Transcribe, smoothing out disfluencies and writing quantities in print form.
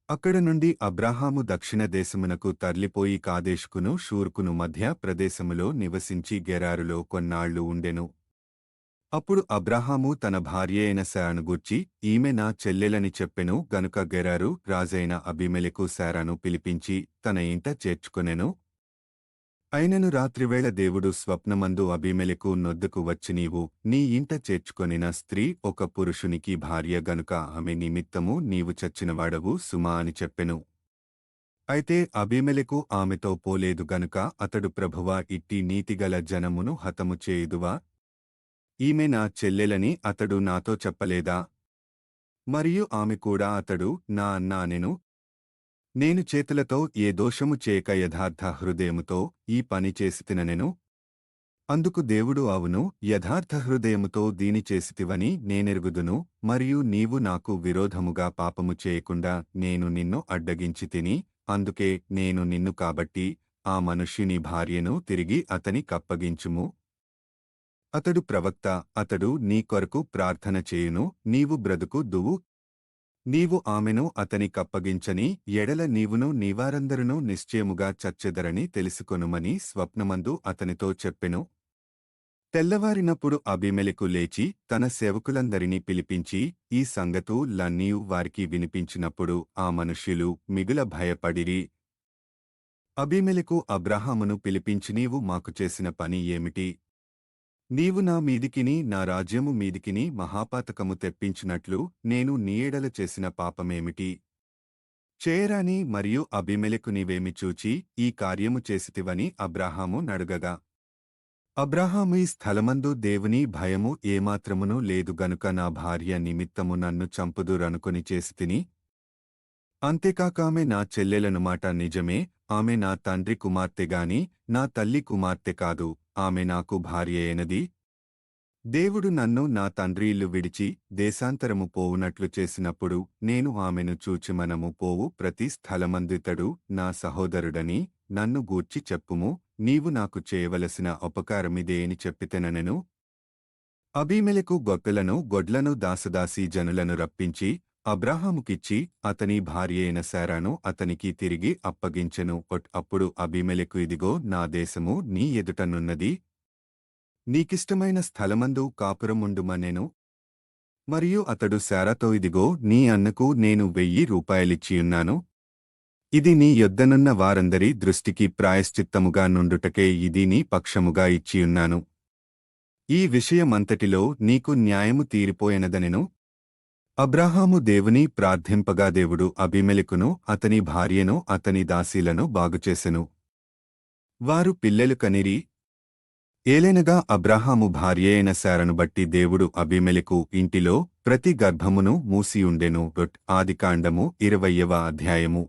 అక్కడ నుండి అబ్రాహాము దక్షిణ దేశమునకు తరలిపోయి కాదేషుకును షూర్కును మధ్య ప్రదేశములో నివసించి గెరారులో కొన్నాళ్లు ఉండెను. అప్పుడు అబ్రాహాము తన భార్యయైన శారాను గూర్చి, ఈమె నా చెల్లెలని చెప్పెను గనుక గెరారు రాజైన అబీమెలెకు శారాను పిలిపించి తన ఇంట చేర్చుకొనెను. అయినను రాత్రివేళ దేవుడు స్వప్నమందు అబీమెలెకు నొద్దకు వచ్చి, నీవు నీ ఇంట చేర్చుకొనిన స్త్రీ ఒక పురుషునికి భార్య గనుక ఆమె నిమిత్తము నీవు చచ్చినవాడవు సుమా అని చెప్పెను. అయితే అబీమెలెకు ఆమెతో పోలేదు గనుక అతడు, ప్రభువా, ఇట్టి నీతిగల జనమును హతము చేయుదువా? ఈమె నా చెల్లెలని అతడు నాతో చెప్పలేదా? మరియు ఆమె కూడా అతడు నా అన్న అనెను. నేను చేతులతో ఏ దోషము చేయక యథార్థ హృదయముతో ఈ పని చేసితిననెను. అందుకు దేవుడు, అవును, యథార్థ హృదయముతో దీని చేసితివని నేనెరుగుదును, మరియు నీవు నాకు విరోధముగా పాపము చేయకుండా నేను నిన్ను అడ్డగించి తిని, అందుకే నేను నిన్ను కాబట్టి ఆ మనుష్యుని భార్యను తిరిగి అతని కప్పగించుము. అతడు ప్రవక్త, అతడు నీ కొరకు ప్రార్థన చేయును, నీవు బ్రతుకు దువు. నీవు ఆమెను అతని కప్పగించని ఎడల నీవును నీవారందరునూ నిశ్చయముగా చచ్చెదరని తెలుసుకొనుమని స్వప్నమందు అతనితో చెప్పెను. తెల్లవారినప్పుడు అబీమెలెకు లేచి తన సేవకులందరినీ పిలిపించి ఈ సంగతులన్నీయు వారికి వినిపించినప్పుడు ఆ మనుష్యులు మిగుల భయపడిరి. అబీమెలెకు అబ్రాహామును పిలిపించి, నీవు మాకు చేసిన పని ఏమిటి? నీవు నా మీదికిని నా రాజ్యము మీదికిని మహాపాతకము తెప్పించినట్లు నేను నీ ఎడల చేసిన పాపమేమిటి? చేయరాని మరియు అబీమెలెకు నీవేమి చూచి ఈ కార్యము చేసితివని అబ్రాహాము నడుగగా, అబ్రాహాము, ఈ స్థలమందు దేవుని భయము ఏమాత్రమునూ లేదు గనుక నా భార్య నిమిత్తము నన్ను చంపుదురనుకొని చేసితిని. అంతేకాకామె నా చెల్లెలనుమాట నిజమే, ఆమె నా తండ్రి కుమార్తెగాని నా తల్లి కుమార్తె కాదు, ఆమె నాకు భార్యయైనది. దేవుడు నన్ను నా తండ్రి ఇల్లు విడిచి దేశాంతరము పోవునట్లు చేసినప్పుడు నేను ఆమెను చూచి, మనము పోవు ప్రతి స్థలమందితడు నా సహోదరుడని నన్ను గూర్చి చెప్పుము, నీవు నాకు చేయవలసిన ఉపకారమిదే అని చెప్పితెననెను. అబీమెలెకు గొప్పలను గొడ్లను దాసదాసీ జనులను రప్పించి అబ్రాహాముకిచ్చి అతని భార్యయైన శారాను అతనికి తిరిగి అప్పగించెను. అప్పుడు అబీమెలెకు, ఇదిగో నా దేశము నీ ఎదుటనున్నది, నీకిష్టమైన స్థలమందు కాపురముండుమనెను. మరియు అతడు శారాతో, ఇదిగో నీ అన్నకు నేను 1000 రూపాయలిచ్చియున్నాను. ఇది నీ యొద్దనున్న వారందరి దృష్టికి ప్రాయశ్చిత్తముగా నుండుటకే ఇది నీ పక్షముగా ఇచ్చియున్నాను. ఈ విషయమంతటిలో నీకు న్యాయము తీరిపోయెనదనెను. అబ్రాహాము దేవుని ప్రార్థింపగా దేవుడు అబీమెలెకును అతని భార్యను అతని దాసీలను బాగుచేసెను. వారు పిల్లలు కనిరి. ఏలెనగా అబ్రాహాము భార్యయైన శారను బట్టి దేవుడు అబీమెలెకు ఇంటిలో ప్రతి గర్భమును మూసియుండెను. ఆదికాండము 20వ అధ్యాయము.